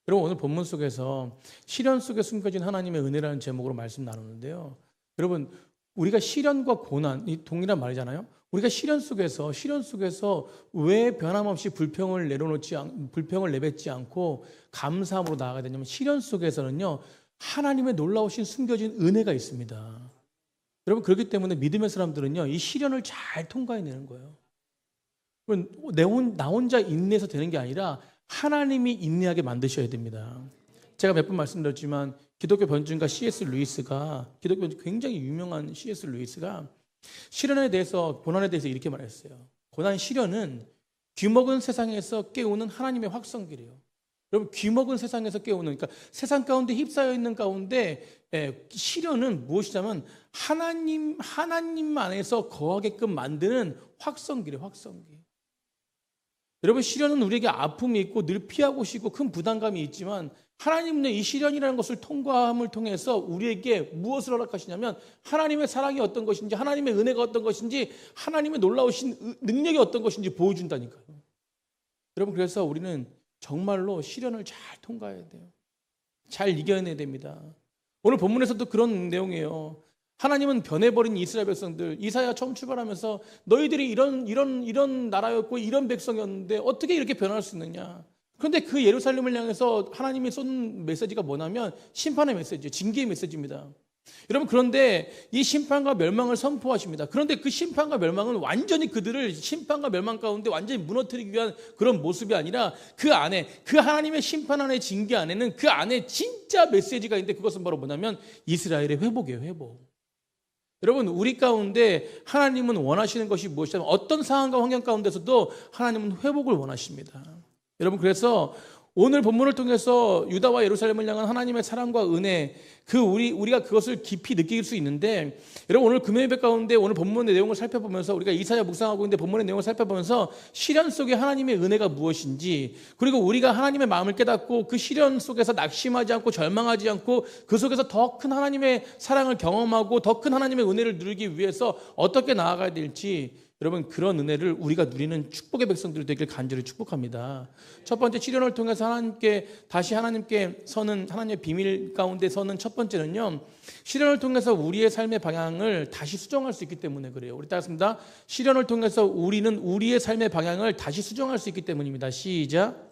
여러분, 오늘 본문 속에서 시련 속에 숨겨진 하나님의 은혜라는 제목으로 말씀 나누는데요. 여러분, 우리가 시련과 고난, 이 동일한 말이잖아요. 우리가 시련 속에서 왜 변함없이 불평을 내뱉지 않고 감사함으로 나아가야 되냐면, 시련 속에서는요, 하나님의 놀라우신 숨겨진 은혜가 있습니다. 여러분, 그렇기 때문에 믿음의 사람들은요, 이 시련을 잘 통과해내는 거예요. 나 혼자 인내해서 되는 게 아니라 하나님이 인내하게 만드셔야 됩니다. 제가 몇 번 말씀드렸지만 기독교 변증가 C.S. 루이스가, 기독교 굉장히 유명한 C.S. 루이스가 시련에 대해서, 고난에 대해서 이렇게 말했어요. 고난, 시련은 귀먹은 세상에서 깨우는 하나님의 확성기래요. 여러분, 귀먹은 세상에서 깨우는, 그러니까 세상 가운데 휩싸여 있는 가운데 시련은 무엇이냐면 하나님 안에서 거하게끔 만드는 확성기래요. 확성기. 여러분, 시련은 우리에게 아픔이 있고 늘 피하고 싶고 큰 부담감이 있지만, 하나님은 이 시련이라는 것을 통과함을 통해서 우리에게 무엇을 허락하시냐면 하나님의 사랑이 어떤 것인지, 하나님의 은혜가 어떤 것인지, 하나님의 놀라우신 능력이 어떤 것인지 보여준다니까요. 여러분, 그래서 우리는 정말로 시련을 잘 통과해야 돼요. 잘 이겨내야 됩니다. 오늘 본문에서도 그런 내용이에요. 하나님은 변해버린 이스라엘 백성들, 이사야 처음 출발하면서 너희들이 이런 나라였고 이런 백성이었는데 어떻게 이렇게 변할 수 있느냐. 그런데 그 예루살렘을 향해서 하나님이 쏜 메시지가 뭐냐면 심판의 메시지예요. 징계의 메시지입니다. 여러분, 그런데 이 심판과 멸망을 선포하십니다. 그런데 그 심판과 멸망은 완전히 그들을 심판과 멸망 가운데 완전히 무너뜨리기 위한 그런 모습이 아니라, 그 안에, 그 하나님의 심판 안에, 징계 안에는 그 안에 진짜 메시지가 있는데, 그것은 바로 뭐냐면 이스라엘의 회복이에요. 회복. 여러분, 우리 가운데 하나님은 원하시는 것이 무엇이냐면 어떤 상황과 환경 가운데서도 하나님은 회복을 원하십니다. 여러분, 그래서 오늘 본문을 통해서 유다와 예루살렘을 향한 하나님의 사랑과 은혜, 우리가 그것을 깊이 느낄 수 있는데, 여러분, 오늘 금요 예배 가운데 오늘 본문의 내용을 살펴보면서, 우리가 이사야 묵상하고 있는데 본문의 내용을 살펴보면서 시련 속에 하나님의 은혜가 무엇인지, 그리고 우리가 하나님의 마음을 깨닫고 그 시련 속에서 낙심하지 않고 절망하지 않고 그 속에서 더 큰 하나님의 사랑을 경험하고 더 큰 하나님의 은혜를 누리기 위해서 어떻게 나아가야 될지, 여러분, 그런 은혜를 우리가 누리는 축복의 백성들이 되길 간절히 축복합니다. 첫 번째, 시련을 통해서 하나님께 서는, 하나님의 비밀 가운데 서는 첫 번째는요, 시련을 통해서 우리의 삶의 방향을 다시 수정할 수 있기 때문에 그래요. 우리 따라합니다. 시련을 통해서 우리는 우리의 삶의 방향을 다시 수정할 수 있기 때문입니다. 시작.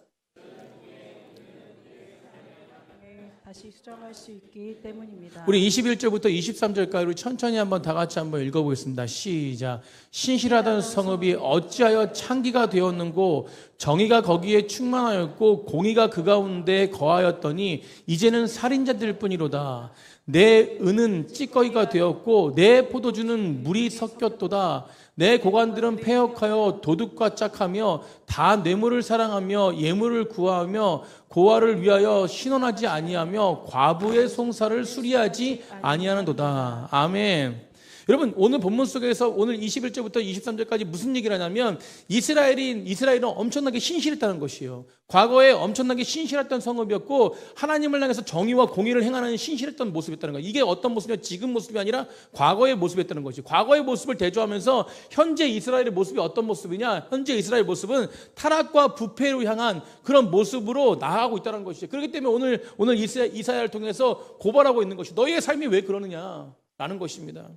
다시 수정할 수 있기 때문입니다. 우리 21절부터 23절까지 우리 천천히 한번 다 같이 한번 읽어보겠습니다. 시작. 신실하던 성읍이 어찌하여 창기가 되었는고, 정의가 거기에 충만하였고 공의가 그 가운데 거하였더니 이제는 살인자들 뿐이로다. 내 은은 찌꺼기가 되었고 내 포도주는 물이 섞였도다. 내 고관들은 패역하여 도둑과 짝하며 다 뇌물을 사랑하며 예물을 구하며 고아를 위하여 신원하지 아니하며 과부의 송사를 수리하지 아니하는도다. 아멘. 여러분, 오늘 본문 속에서 오늘 21절부터 23절까지 무슨 얘기를 하냐면 이스라엘은 엄청나게 신실했다는 것이에요. 과거에 엄청나게 신실했던 성읍이었고 하나님을 향해서 정의와 공의를 행하는 신실했던 모습이었다는 거예요. 이게 어떤 모습이냐, 지금 모습이 아니라 과거의 모습이었다는 것이죠. 과거의 모습을 대조하면서 현재 이스라엘의 모습이 어떤 모습이냐, 현재 이스라엘 모습은 타락과 부패로 향한 그런 모습으로 나아가고 있다는 것이죠. 그렇기 때문에 오늘 이사야를 통해서 고발하고 있는 것이, 너희의 삶이 왜 그러느냐라는 것입니다.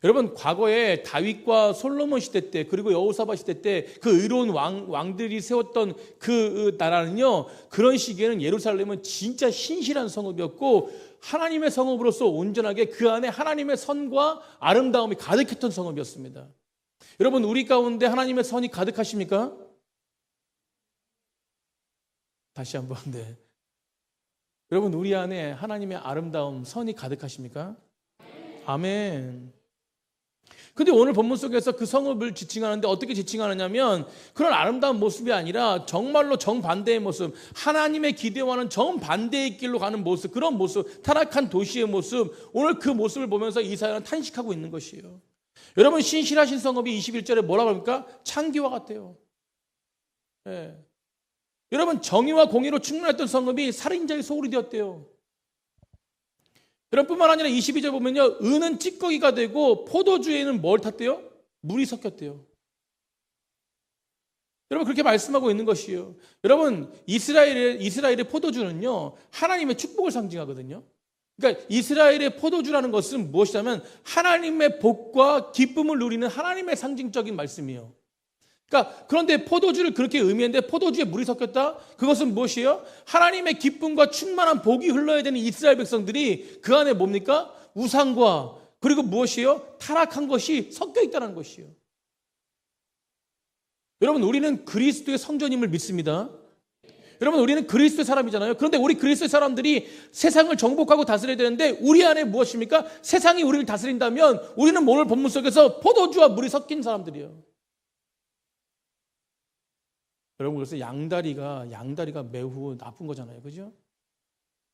여러분, 과거에 다윗과 솔로몬 시대 때, 그리고 여호사밧 시대 때 그 의로운 왕들이 세웠던 그 나라는요, 그런 시기에는 예루살렘은 진짜 신실한 성읍이었고 하나님의 성읍으로서 온전하게 그 안에 하나님의 선과 아름다움이 가득했던 성읍이었습니다. 여러분, 우리 가운데 하나님의 선이 가득하십니까? 다시 한번. 네. 여러분, 우리 안에 하나님의 아름다움, 선이 가득하십니까? 아멘. 근데 오늘 본문 속에서 그 성읍을 지칭하는데 어떻게 지칭하느냐면, 그런 아름다운 모습이 아니라 정말로 정반대의 모습, 하나님의 기대와는 정반대의 길로 가는 모습, 그런 모습, 타락한 도시의 모습, 오늘 그 모습을 보면서 이사야는 탄식하고 있는 것이에요. 여러분, 신실하신 성읍이 21절에 뭐라고 합니까? 창기와 같아요. 예. 여러분, 정의와 공의로 충만했던 성읍이 살인자의 소굴이 되었대요. 여러분, 뿐만 아니라 22절 보면요, 은은 찌꺼기가 되고 포도주에는 뭘 탔대요? 물이 섞였대요. 여러분 그렇게 말씀하고 있는 것이요. 여러분 이스라엘의 포도주는요 하나님의 축복을 상징하거든요. 그러니까 이스라엘의 포도주라는 것은 무엇이냐면 하나님의 복과 기쁨을 누리는 하나님의 상징적인 말씀이에요. 그러니까 그런데 포도주를 그렇게 의미했는데 포도주에 물이 섞였다? 그것은 무엇이에요? 하나님의 기쁨과 충만한 복이 흘러야 되는 이스라엘 백성들이 그 안에 뭡니까? 우상과 그리고 무엇이에요? 타락한 것이 섞여 있다는 것이에요. 여러분 우리는 그리스도의 성전임을 믿습니다. 여러분 우리는 그리스도의 사람이잖아요. 그런데 우리 그리스도의 사람들이 세상을 정복하고 다스려야 되는데 우리 안에 무엇입니까? 세상이 우리를 다스린다면 우리는 오늘 본문 속에서 포도주와 물이 섞인 사람들이에요. 여러분 그래서 양다리가 매우 나쁜 거잖아요. 그죠?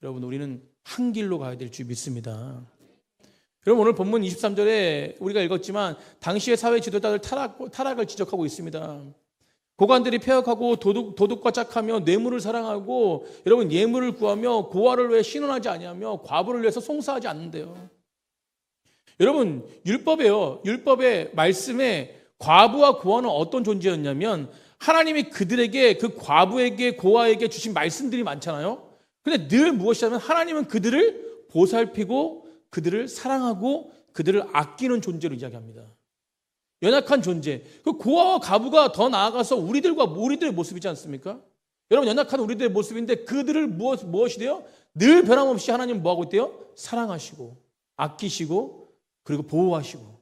여러분 우리는 한 길로 가야 될 줄 믿습니다. 여러분 오늘 본문 23절에 우리가 읽었지만 당시의 사회 지도자들 타락을 지적하고 있습니다. 고관들이 폐역하고 도둑과 짝하며 뇌물을 사랑하고 여러분 예물을 구하며 고아를 위해 신원하지 아니하며 과부를 위해서 송사하지 않는데요. 여러분 율법의 말씀에 과부와 고아는 어떤 존재였냐면 하나님이 그들에게 그 과부에게 고아에게 주신 말씀들이 많잖아요. 근데 늘 무엇이냐면 하나님은 그들을 보살피고 그들을 사랑하고 그들을 아끼는 존재로 이야기합니다. 연약한 존재. 그 고아와 과부가 더 나아가서 우리들의 모습이지 않습니까? 여러분 연약한 우리들의 모습인데 그들을 무엇이 돼요? 늘 변함없이 하나님 뭐하고 있대요? 사랑하시고 아끼시고 그리고 보호하시고.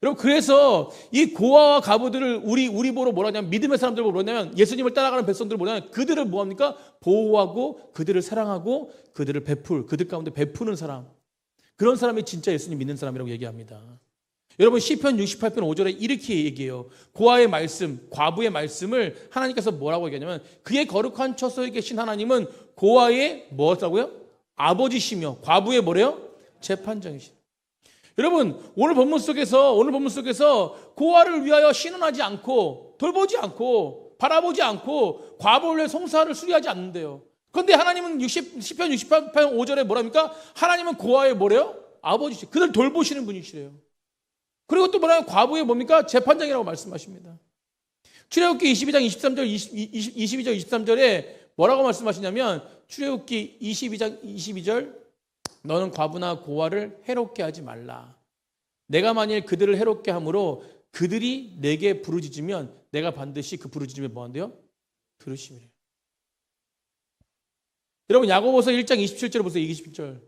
여러분 그래서 이 고아와 과부들을 우리 보러 뭐라 하냐면 믿음의 사람들 보러 뭐냐면 예수님을 따라가는 백성들을 뭐냐면 그들을 뭐합니까? 보호하고 그들을 사랑하고 그들을 그들 가운데 베푸는 사람. 그런 사람이 진짜 예수님 믿는 사람이라고 얘기합니다. 여러분 시편 68편 5절에 이렇게 얘기해요. 고아의 말씀, 과부의 말씀을 하나님께서 뭐라고 얘기하냐면 그의 거룩한 처소에 계신 하나님은 고아의 뭐라고요? 아버지시며 과부의 뭐래요? 재판장이시다. 여러분 오늘 본문 속에서 고아를 위하여 신원하지 않고 돌보지 않고 바라보지 않고 과부를 위해 송사를 수리하지 않는데요. 그런데 하나님은 시편 68편 5절에 뭐랍니까? 하나님은 고아의 뭐래요? 아버지시. 그들 돌보시는 분이시래요. 그리고 또 뭐라면 과부의 뭡니까? 재판장이라고 말씀하십니다. 출애굽기 22장 22절 23절에 뭐라고 말씀하시냐면 출애굽기 22장 22절 너는 과부나 고아를 해롭게 하지 말라. 내가 만일 그들을 해롭게 함으로 그들이 내게 부르짖으면 내가 반드시 그 부르짖음에 뭐한대요? 들으시리라. 여러분 야고보서 1장 27절을 보세요. 27절.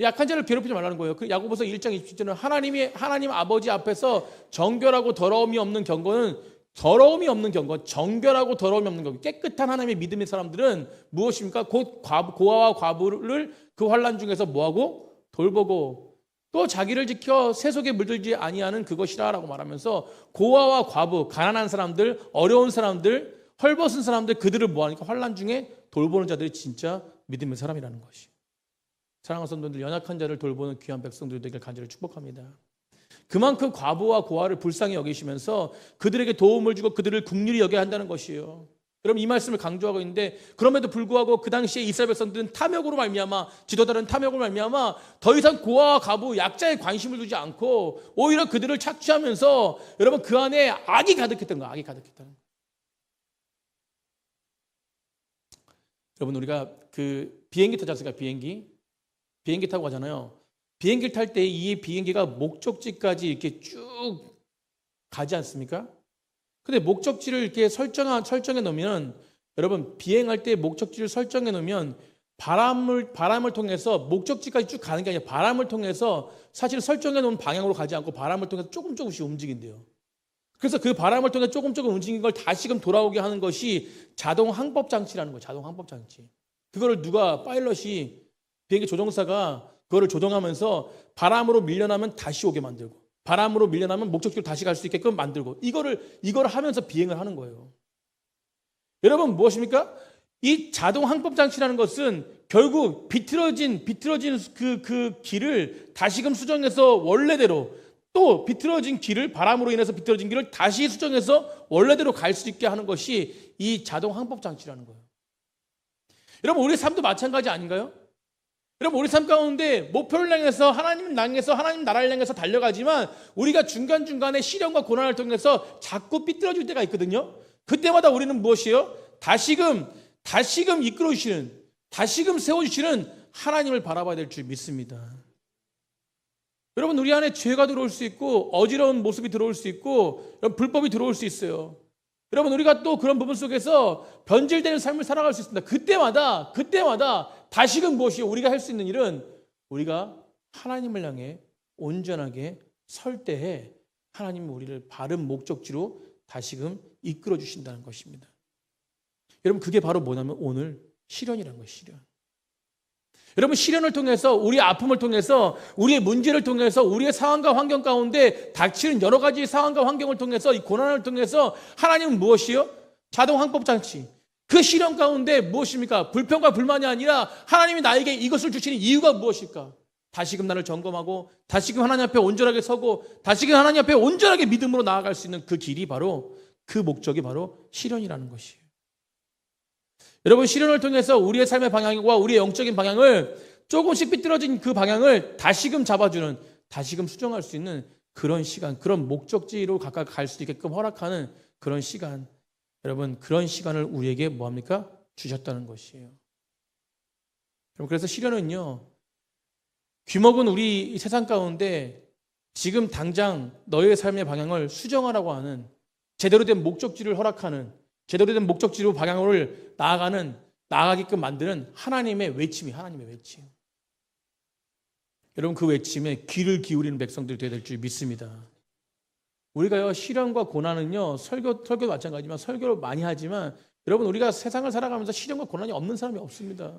약한 자를 괴롭히지 말라는 거예요. 그 야고보서 1장 27절은 하나님 아버지 앞에서 정결하고 더러움이 없는 경건, 정결하고 더러움이 없는 경건, 깨끗한 하나님의 믿음의 사람들은 무엇입니까? 곧 고아와 과부를 그 환난 중에서 뭐하고 돌보고 또 자기를 지켜 세속에 물들지 아니하는 그것이라라고 말하면서 고아와 과부, 가난한 사람들, 어려운 사람들, 헐벗은 사람들 그들을 뭐하니까 환난 중에 돌보는 자들이 진짜 믿음의 사람이라는 것이. 사랑하는 성도들 연약한 자를 돌보는 귀한 백성들 되길 간절히 축복합니다. 그만큼 과부와 고아를 불쌍히 여기시면서 그들에게 도움을 주고 그들을 긍휼히 여겨야 한다는 것이에요. 여러분 이 말씀을 강조하고 있는데 그럼에도 불구하고 그 당시에 이스라엘 백성들은 탐욕으로 말미암아 지도자들은 탐욕으로 말미암아 더 이상 고아와 과부 약자에 관심을 두지 않고 오히려 그들을 착취하면서 여러분 그 안에 악이 가득했던 거예요. 악이 가득했다는 거예요. 여러분 우리가 그 비행기 타지 않습니까? 비행기 타고 가잖아요. 비행기를 탈 때 이 비행기가 목적지까지 이렇게 쭉 가지 않습니까? 근데 목적지를 이렇게 설정해 놓으면 여러분 비행할 때 목적지를 설정해 놓으면 바람을 통해서 목적지까지 쭉 가는 게 아니라 바람을 통해서 사실 설정해 놓은 방향으로 가지 않고 바람을 통해서 조금씩 움직인대요. 그래서 그 바람을 통해 조금 움직인 걸 다시금 돌아오게 하는 것이 자동 항법 장치라는 거예요. 자동 항법 장치. 그거를 누가 파일럿이 비행기 조종사가 그거를 조종하면서 바람으로 밀려나면 다시 오게 만들고 바람으로 밀려나면 목적지로 다시 갈 수 있게끔 만들고 이거를 하면서 비행을 하는 거예요. 여러분 무엇입니까? 이 자동 항법 장치라는 것은 결국 비틀어진 그 길을 다시금 수정해서 원래대로 또 비틀어진 길을 바람으로 인해서 비틀어진 길을 다시 수정해서 원래대로 갈 수 있게 하는 것이 이 자동 항법 장치라는 거예요. 여러분 우리 삶도 마찬가지 아닌가요? 여러분 우리 삶 가운데 목표를 향해서 하나님을 향해서 하나님 나라를 향해서 달려가지만 우리가 중간중간에 시련과 고난을 통해서 자꾸 삐뚤어질 때가 있거든요. 그때마다 우리는 무엇이에요? 다시금 이끌어주시는, 다시금 세워주시는 하나님을 바라봐야 될 줄 믿습니다. 여러분 우리 안에 죄가 들어올 수 있고 어지러운 모습이 들어올 수 있고 불법이 들어올 수 있어요. 여러분 우리가 또 그런 부분 속에서 변질되는 삶을 살아갈 수 있습니다. 그때마다 다시금 무엇이요? 우리가 할 수 있는 일은 우리가 하나님을 향해 온전하게 설 때에 하나님은 우리를 바른 목적지로 다시금 이끌어 주신다는 것입니다. 여러분 그게 바로 뭐냐면 오늘 시련이라는 거예요. 시련. 여러분 시련을 통해서 우리의 아픔을 통해서 우리의 문제를 통해서 우리의 상황과 환경 가운데 닥치는 여러 가지 상황과 환경을 통해서 이 고난을 통해서 하나님은 무엇이요? 자동 항법 장치. 그 시련 가운데 무엇입니까? 불평과 불만이 아니라 하나님이 나에게 이것을 주시는 이유가 무엇일까? 다시금 나를 점검하고 다시금 하나님 앞에 온전하게 서고 다시금 하나님 앞에 온전하게 믿음으로 나아갈 수 있는 그 길이 바로 그 목적이 바로 시련이라는 것이에요. 여러분 시련을 통해서 우리의 삶의 방향과 우리의 영적인 방향을 조금씩 삐뚤어진 그 방향을 다시금 잡아주는, 다시금 수정할 수 있는 그런 시간, 그런 목적지로 가까이 갈 수 있게끔 허락하는 그런 시간, 여러분 그런 시간을 우리에게 뭐합니까? 주셨다는 것이에요. 여러분 그래서 시련은요, 귀먹은 우리 세상 가운데 지금 당장 너의 삶의 방향을 수정하라고 하는, 제대로 된 목적지를 허락하는, 제대로 된 목적지로 방향을 나아가게끔 만드는 하나님의 외침이, 하나님의 외침. 여러분 그 외침에 귀를 기울이는 백성들이 되어야 될 줄 믿습니다. 우리가요 시련과 고난은요 설교도 마찬가지지만 설교를 많이 하지만 여러분 우리가 세상을 살아가면서 시련과 고난이 없는 사람이 없습니다.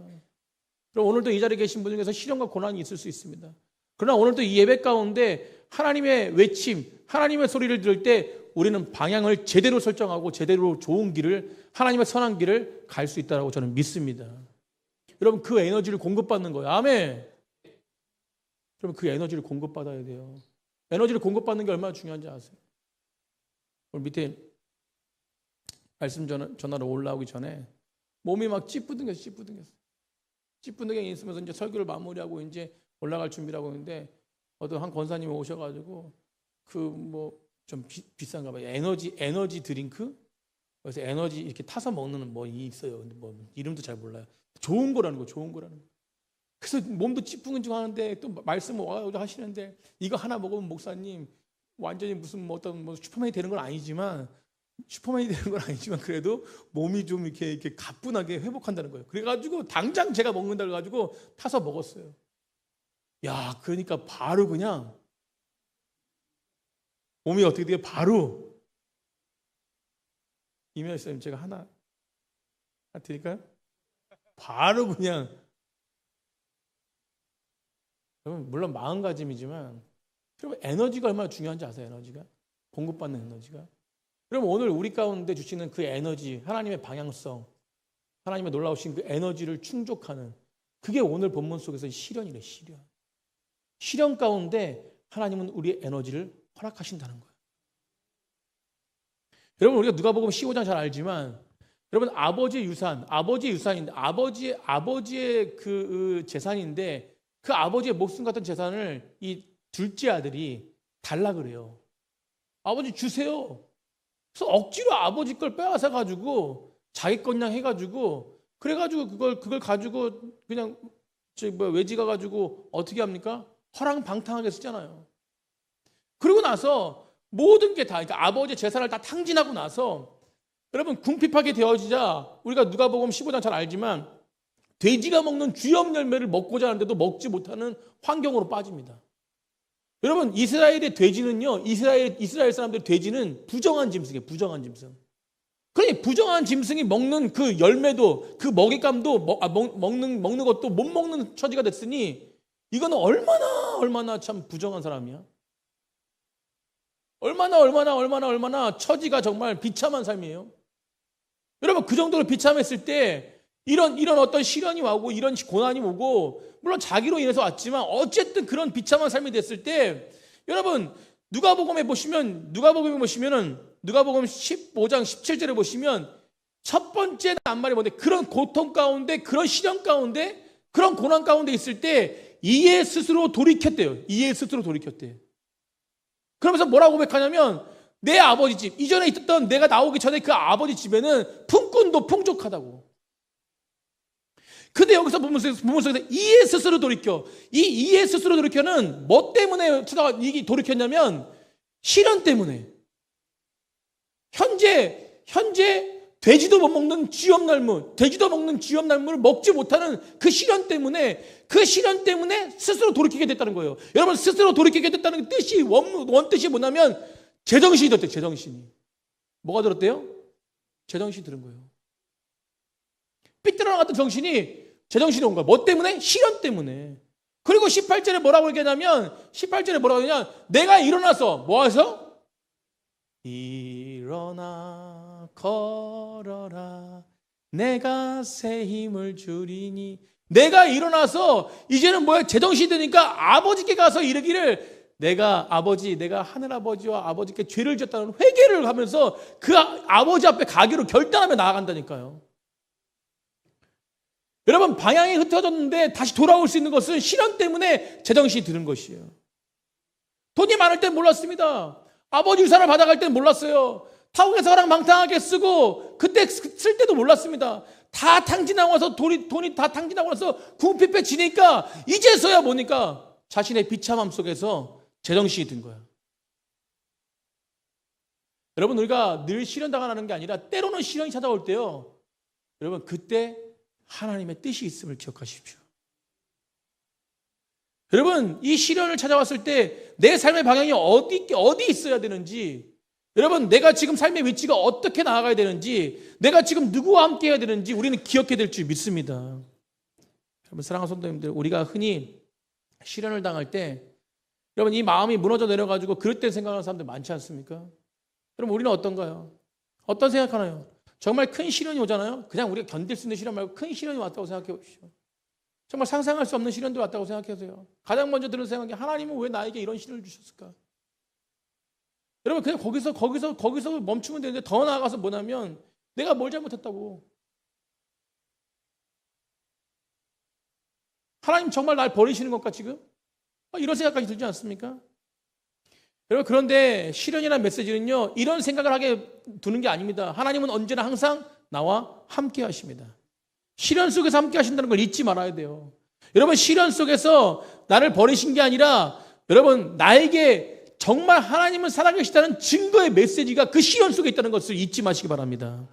그럼 오늘도 이 자리에 계신 분 중에서 시련과 고난이 있을 수 있습니다. 그러나 오늘도 이 예배 가운데 하나님의 외침, 하나님의 소리를 들을 때 우리는 방향을 제대로 설정하고 제대로 좋은 길을, 하나님의 선한 길을 갈 수 있다고 저는 믿습니다. 여러분 그 에너지를 공급받는 거예요. 아멘. 여러분 그 에너지를 공급받아야 돼요. 에너지를 공급받는 게 얼마나 중요한지 아세요? 오늘 밑에 말씀 전화로 올라오기 전에 몸이 막 찌뿌둥겼어. 찌뿌둥게 있으면서 이제 설교를 마무리하고 이제 올라갈 준비를 하고 있는데 어떤 한 권사님이 오셔가지고 그 뭐 좀 비싼가 봐요. 에너지 드링크? 그래서 에너지 이렇게 타서 먹는 뭐 있어요. 근데 뭐 이름도 잘 몰라요. 좋은 거라는 거. 그래서 몸도 찌뿌둥하는데 또 말씀을 하시는데 이거 하나 먹으면 목사님 완전히 무슨 뭐 어떤 뭐 슈퍼맨이 되는 건 아니지만 그래도 몸이 좀 이렇게 가뿐하게 회복한다는 거예요. 그래가지고 당장 제가 먹는다 그래가지고 타서 먹었어요. 야, 그러니까 바로 그냥 몸이 어떻게 돼요? 바로 이면 선생님 제가 하나 드릴까요? 바로 그냥 여러분 물론 마음가짐이지만 여러분 에너지가 얼마나 중요한지 아세요? 에너지가 공급받는 에너지가. 그럼 오늘 우리 가운데 주시는 그 에너지, 하나님의 방향성, 하나님의 놀라우신 그 에너지를 충족하는 그게 오늘 본문 속에서 시련이래. 시련 가운데 하나님은 우리의 에너지를 허락하신다는 거예요. 여러분 우리가 누가복음 15장 잘 알지만 여러분 아버지의 유산인데 아버지의 그 재산인데 그 아버지의 목숨 같은 재산을 이 둘째 아들이 달라 그래요. 아버지 주세요. 그래서 억지로 아버지 걸 빼앗아 가지고 자기 것냥 해가지고 그래가지고 그걸 가지고 그냥 외지 가가지고 어떻게 합니까? 허랑방탕하게 쓰잖아요. 그러고 나서 모든 게 다, 그러니까 아버지의 재산을 다 탕진하고 나서 여러분 궁핍하게 되어지자 우리가 누가복음 15장 잘 알지만 돼지가 먹는 주염 열매를 먹고자 하는데도 먹지 못하는 환경으로 빠집니다. 여러분 이스라엘의 돼지는요, 이스라엘 사람들의 돼지는 부정한 짐승이에요. 부정한 짐승. 그러니 부정한 짐승이 먹는 그 열매도 그 먹잇감도 먹는 것도 못 먹는 처지가 됐으니 이거는 얼마나 참 부정한 사람이야. 얼마나 처지가 정말 비참한 삶이에요. 여러분 그 정도로 비참했을 때 이런 어떤 시련이 오고 이런 고난이 오고 물론 자기로 인해서 왔지만 어쨌든 그런 비참한 삶이 됐을 때 여러분 누가복음에 보시면은 누가복음 15장 17절에 보시면 첫 번째 낱말이 뭔데 그런 고통 가운데 그런 시련 가운데 그런 고난 가운데 있을 때 이에 스스로 돌이켰대요. 이에 스스로 돌이켰대. 그러면서 뭐라고 고백하냐면 내 아버지 집, 이전에 있었던 내가 나오기 전에 그 아버지 집에는 품꾼도 풍족하다고. 근데 여기서 부분 속에서 이에 스스로 돌이켜. 이 이에 스스로 돌이켜는 뭐 때문에 이게 돌이켰냐면 시련 때문에. 현재 돼지도 못 먹는 쥐염날물, 돼지도 먹는 쥐염날물을 먹지 못하는 그 시련 때문에 스스로 돌이키게 됐다는 거예요. 여러분, 스스로 돌이키게 됐다는 뜻이 원뜻이 뭐냐면 제정신이 들었대요. 제정신이. 뭐가 들었대요? 제정신이 들은 거예요. 삐뚤어 나갔던 정신이 제정신이 온 거야. 뭐 때문에? 시련 때문에. 그리고 18절에 뭐라고 얘기하냐면 18절에 뭐라고 하냐면 내가 일어나서 뭐 해서? 일어나 걸어라 내가 새 힘을 주리니. 내가 일어나서 이제는 뭐야? 제정신이 되니까 아버지께 가서 이르기를 내가 하늘아버지와 아버지께 죄를 지었다는 회개를 하면서 그 아버지 앞에 가기로 결단하며 나아간다니까요. 여러분, 방향이 흩어졌는데 다시 돌아올 수 있는 것은 시련 때문에 제정신이 드는 것이에요. 돈이 많을 땐 몰랐습니다. 아버지 유산을 받아갈 땐 몰랐어요. 타국에서 가랑 방탕하게 쓰고 그때 쓸 때도 몰랐습니다. 다 탕진하고 나서 돈이 다 탕진하고 나서 궁핍해 지니까 이제서야 보니까 자신의 비참함 속에서 제정신이 든 거야. 여러분, 우리가 늘 시련 당하는 게 아니라 때로는 시련이 찾아올 때요. 여러분, 그때 하나님의 뜻이 있음을 기억하십시오. 여러분, 이 시련을 찾아왔을 때 내 삶의 방향이 어디 있어야 되는지, 여러분, 내가 지금 삶의 위치가 어떻게 나아가야 되는지, 내가 지금 누구와 함께 해야 되는지 우리는 기억해야 될 줄 믿습니다. 여러분, 사랑하는 성도님들, 우리가 흔히 시련을 당할 때 여러분, 이 마음이 무너져 내려가지고 그럴 때 생각하는 사람들 많지 않습니까? 여러분, 우리는 어떤가요? 어떤 생각하나요? 정말 큰 시련이 오잖아요. 그냥 우리가 견딜 수 있는 시련 말고 큰 시련이 왔다고 생각해 보십시오. 정말 상상할 수 없는 시련도 왔다고 생각하세요. 가장 먼저 드는 생각이 하나님은 왜 나에게 이런 시련을 주셨을까? 여러분, 그냥 거기서 멈추면 되는데 더 나아가서 뭐냐면 내가 뭘 잘못했다고. 하나님 정말 날 버리시는 것까 지금? 이런 생각까지 들지 않습니까? 여러분, 그런데 시련이라는 메시지는요, 이런 생각을 하게 두는 게 아닙니다. 하나님은 언제나 항상 나와 함께 하십니다. 시련 속에서 함께 하신다는 걸 잊지 말아야 돼요. 여러분, 시련 속에서 나를 버리신 게 아니라 여러분, 나에게 정말 하나님은 살아계시다는 증거의 메시지가 그 시련 속에 있다는 것을 잊지 마시기 바랍니다.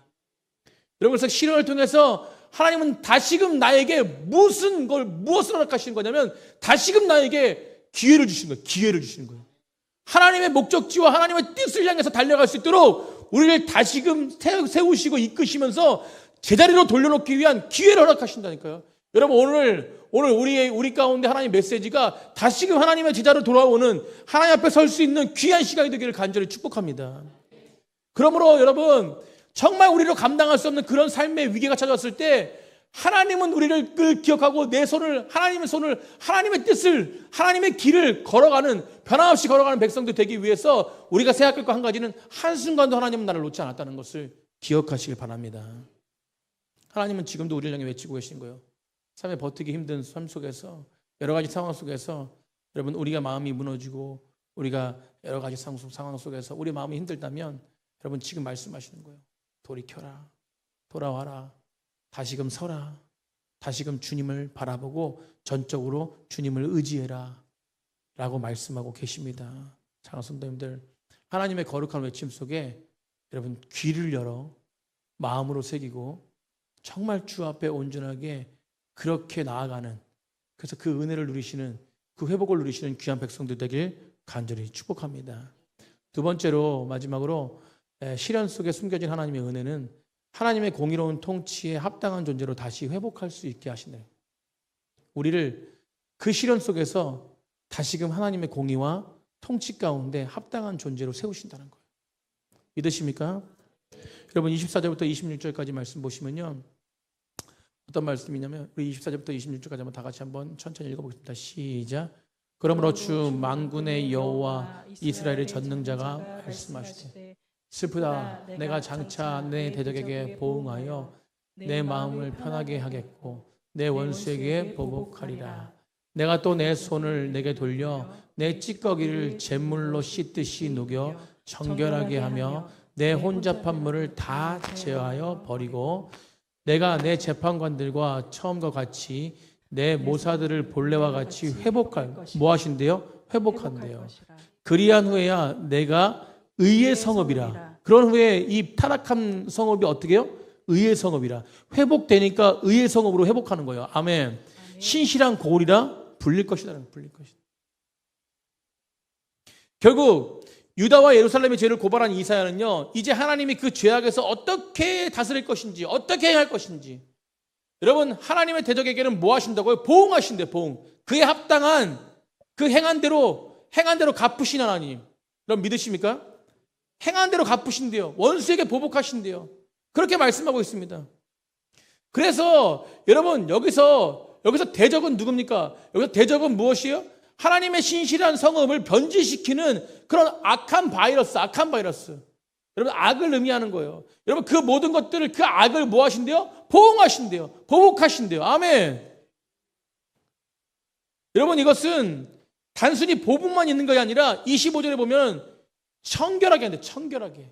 여러분, 그래서 시련을 통해서 하나님은 다시금 나에게 무엇을 허락하시는 거냐면 다시금 나에게 기회를 주시는 거예요. 기회를 주시는 거예요. 하나님의 목적지와 하나님의 뜻을 향해서 달려갈 수 있도록 우리를 다시금 세우시고 이끄시면서 제자리로 돌려놓기 위한 기회를 허락하신다니까요. 여러분, 오늘 우리 가운데 하나님의 메시지가 다시금 하나님의 제자로 돌아오는 하나님 앞에 설 수 있는 귀한 시간이 되기를 간절히 축복합니다. 그러므로 여러분, 정말 우리로 감당할 수 없는 그런 삶의 위기가 찾아왔을 때 하나님은 우리를 기억하고 하나님의 손을, 하나님의 뜻을, 하나님의 길을 걸어가는, 변함없이 걸어가는 백성들 되기 위해서 우리가 생각할 거 한 가지는 한순간도 하나님은 나를 놓지 않았다는 것을 기억하시길 바랍니다. 하나님은 지금도 우리를 향해 외치고 계신 거예요. 삶에 버티기 힘든 삶 속에서, 여러 가지 상황 속에서 여러분, 우리가 마음이 무너지고 우리가 여러 가지 상황 속에서 우리 마음이 힘들다면 여러분, 지금 말씀하시는 거예요. 돌이켜라, 돌아와라, 다시금 서라, 다시금 주님을 바라보고 전적으로 주님을 의지해라 라고 말씀하고 계십니다. 사랑하는 성도님들, 하나님의 거룩한 외침 속에 여러분, 귀를 열어 마음으로 새기고 정말 주 앞에 온전하게 그렇게 나아가는, 그래서 그 은혜를 누리시는, 그 회복을 누리시는 귀한 백성들 되길 간절히 축복합니다. 두 번째로, 마지막으로, 시련 속에 숨겨진 하나님의 은혜는 하나님의 공의로운 통치에 합당한 존재로 다시 회복할 수 있게 하시네요. 우리를 그 시련 속에서 다시금 하나님의 공의와 통치 가운데 합당한 존재로 세우신다는 거예요. 믿으십니까? 여러분, 24절부터 26절까지 말씀 보시면요, 어떤 말씀이냐면, 우리 24절부터 26절까지 한번 다 같이 한번 천천히 읽어보겠습니다. 시작. 그러므로 주 만군의 여호와 이스라엘의 전능자가 말씀하시되 슬프다, 내가 장차 내 대적에게 보응하여 내 마음을 편하게 하겠고 내 원수에게 보복하리라. 내가 또 내 손을 내게 돌려 내 찌꺼기를 잿물로 씻듯이 녹여 정결하게 하며 내 혼잡한 물을 다 제어하여 버리고 내가 내 재판관들과 처음과 같이 내 모사들을 본래와 같이 회복할 뭐 하신대요? 회복한대요. 그리한 후에야 내가 의의 성읍이라. 그런 후에 이 타락한 성읍이 어떻게 해요? 의의 성읍이라. 회복되니까 의의 성읍으로 회복하는 거예요. 아멘. 신실한 고울이라 불릴 것이다. 불릴 것이다. 결국 유다와 예루살렘의 죄를 고발한 이사야는요, 이제 하나님이 그 죄악에서 어떻게 다스릴 것인지, 어떻게 해야 할 것인지. 여러분, 하나님의 대적에게는 뭐 하신다고요? 보응하신대요. 보응. 그에 합당한 그 행한 대로 갚으신 하나님. 여러분 믿으십니까? 행한 대로 갚으신대요. 원수에게 보복하신대요. 그렇게 말씀하고 있습니다. 그래서 여러분 여기서 대적은 누굽니까? 여기서 대적은 무엇이에요? 하나님의 신실한 성읍을 변질시키는 그런 악한 바이러스. 여러분 악을 의미하는 거예요. 여러분 그 모든 것들을 그 악을 뭐 하신대요? 보응하신대요. 보복하신대요. 아멘. 여러분 이것은 단순히 보복만 있는 것이 아니라 25절에 보면 청결하게 한대. 청결하게.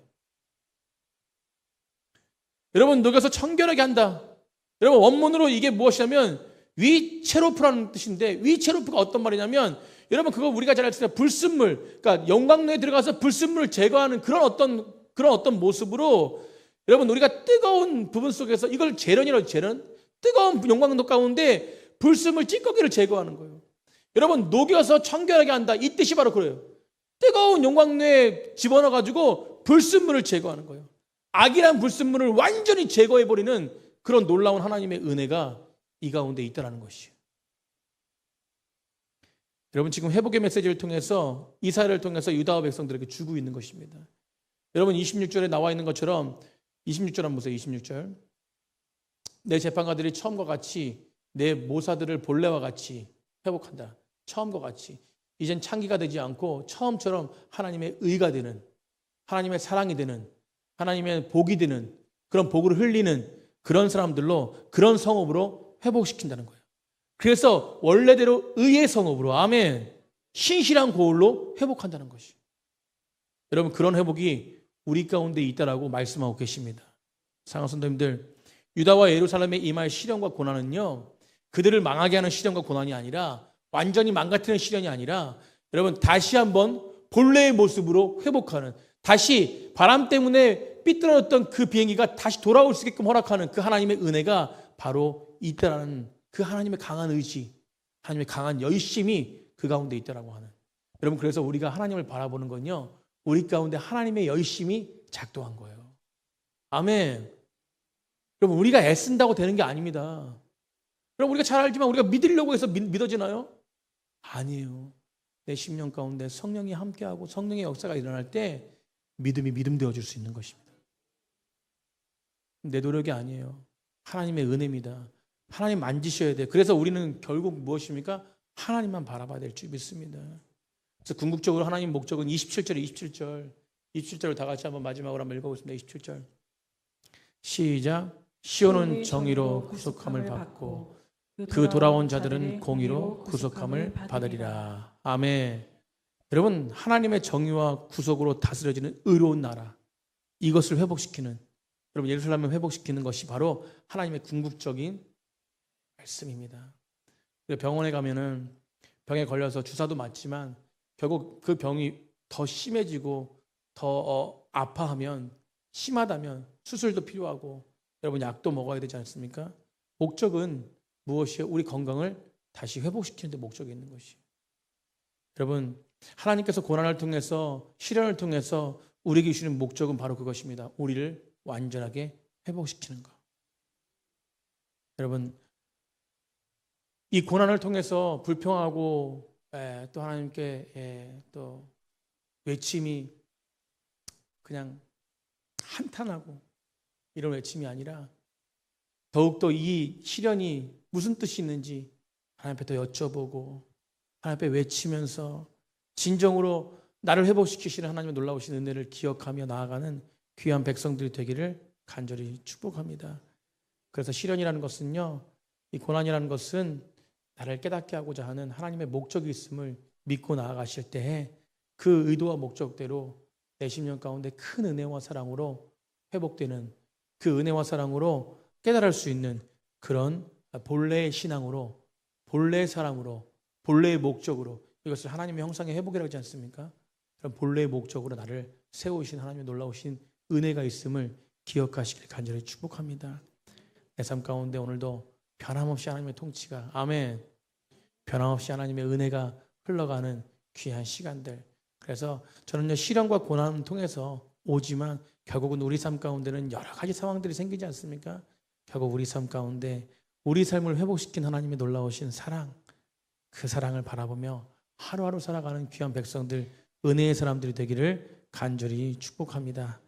여러분 녹여서 청결하게 한다. 여러분 원문으로 이게 무엇이냐면 위체로프라는 뜻인데 위체로프가 어떤 말이냐면 여러분 그거 우리가 잘 알잖아요. 불순물. 그러니까 영광로에 들어가서 불순물을 제거하는 그런 어떤 모습으로 여러분 우리가 뜨거운 부분 속에서 이걸 재련이라고 재련. 뜨거운 영광로 가운데 불순물 찌꺼기를 제거하는 거예요. 여러분 녹여서 청결하게 한다. 이 뜻이 바로 그래요. 뜨거운 용광로에 집어넣어 가지고 불순물을 제거하는 거예요. 악이란 불순물을 완전히 제거해 버리는 그런 놀라운 하나님의 은혜가 이 가운데 있다라는 것이에요. 여러분 지금 회복의 메시지를 통해서 이사야를 통해서 유다와 백성들에게 주고 있는 것입니다. 여러분 26절에 나와 있는 것처럼 26절 한번 보세요. 26절. 내 재판관들이 처음과 같이 내 모사들을 본래와 같이 회복한다. 처음과 같이. 이젠 창기가 되지 않고 처음처럼 하나님의 의가 되는, 하나님의 사랑이 되는, 하나님의 복이 되는 그런 복을 흘리는 그런 사람들로, 그런 성읍으로 회복시킨다는 거예요. 그래서 원래대로 의의 성읍으로, 아멘, 신실한 고울로 회복한다는 것이. 여러분 그런 회복이 우리 가운데 있다라고 말씀하고 계십니다. 사랑하는 성도님들, 유다와 예루살렘에 임할 시련과 고난은요, 그들을 망하게 하는 시련과 고난이 아니라, 완전히 망가뜨리는 시련이 아니라, 여러분 다시 한번 본래의 모습으로 회복하는, 다시 바람 때문에 삐뚤어졌던 그 비행기가 다시 돌아올 수 있게끔 허락하는 그 하나님의 은혜가 바로 있다라는 그 하나님의 강한 의지, 하나님의 강한 열심이 그 가운데 있다라고 하는. 여러분 그래서 우리가 하나님을 바라보는 건요, 우리 가운데 하나님의 열심이 작동한 거예요. 아멘. 여러분 우리가 애쓴다고 되는 게 아닙니다. 여러분 우리가 잘 알지만 우리가 믿으려고 해서 믿어지나요? 아니에요. 내 심령 가운데 성령이 함께하고 성령의 역사가 일어날 때 믿음이 믿음 되어줄 수 있는 것입니다. 내 노력이 아니에요. 하나님의 은혜입니다. 하나님 만지셔야 돼요. 그래서 우리는 결국 무엇입니까? 하나님만 바라봐야 될 줄 믿습니다. 그래서 궁극적으로 하나님 목적은 27절을 다 같이 한번 마지막으로 한번 읽어보겠습니다. 27절 시작. 시온은 정의로 구속함을 받고 그 돌아온 자들은 공의로 구속함을 받으리라. 아멘. 여러분 하나님의 정의와 구속으로 다스려지는 의로운 나라, 이것을 회복시키는, 여러분 예루살렘을 회복시키는 것이 바로 하나님의 궁극적인 말씀입니다. 병원에 가면은 병에 걸려서 주사도 맞지만 결국 그 병이 더 심해지고 더 아파하면, 심하다면 수술도 필요하고 여러분 약도 먹어야 되지 않습니까? 목적은 무엇이에요? 우리 건강을 다시 회복시키는 데 목적이 있는 것이에요. 여러분 하나님께서 고난을 통해서, 시련을 통해서 우리에게 주시는 목적은 바로 그것입니다. 우리를 완전하게 회복시키는 것. 여러분 이 고난을 통해서 불평하고 또 하나님께 또 외침이 그냥 한탄하고 이런 외침이 아니라 더욱더 이 시련이 무슨 뜻이 있는지 하나님 앞에 더 여쭤보고 하나님 앞에 외치면서 진정으로 나를 회복시키시는 하나님의 놀라우신 은혜를 기억하며 나아가는 귀한 백성들이 되기를 간절히 축복합니다. 그래서 시련이라는 것은요, 이 고난이라는 것은 나를 깨닫게 하고자 하는 하나님의 목적이 있음을 믿고 나아가실 때에 그 의도와 목적대로 내 심령 가운데 큰 은혜와 사랑으로 회복되는, 그 은혜와 사랑으로 깨달을 수 있는 그런 본래의 신앙으로, 본래의 사랑으로, 본래의 목적으로, 이것을 하나님의 형상의 회복이라고 하지 않습니까? 그런 본래의 목적으로 나를 세우신 하나님의 놀라우신 은혜가 있음을 기억하시길 간절히 축복합니다. 내 삶 가운데 오늘도 변함없이 하나님의 통치가, 아멘, 변함없이 하나님의 은혜가 흘러가는 귀한 시간들. 그래서 저는요, 시련과 고난을 통해서 오지만 결국은 우리 삶 가운데는 여러 가지 상황들이 생기지 않습니까? 결국 우리 삶 가운데 우리 삶을 회복시킨 하나님의 놀라우신 사랑, 그 사랑을 바라보며 하루하루 살아가는 귀한 백성들, 은혜의 사람들이 되기를 간절히 축복합니다.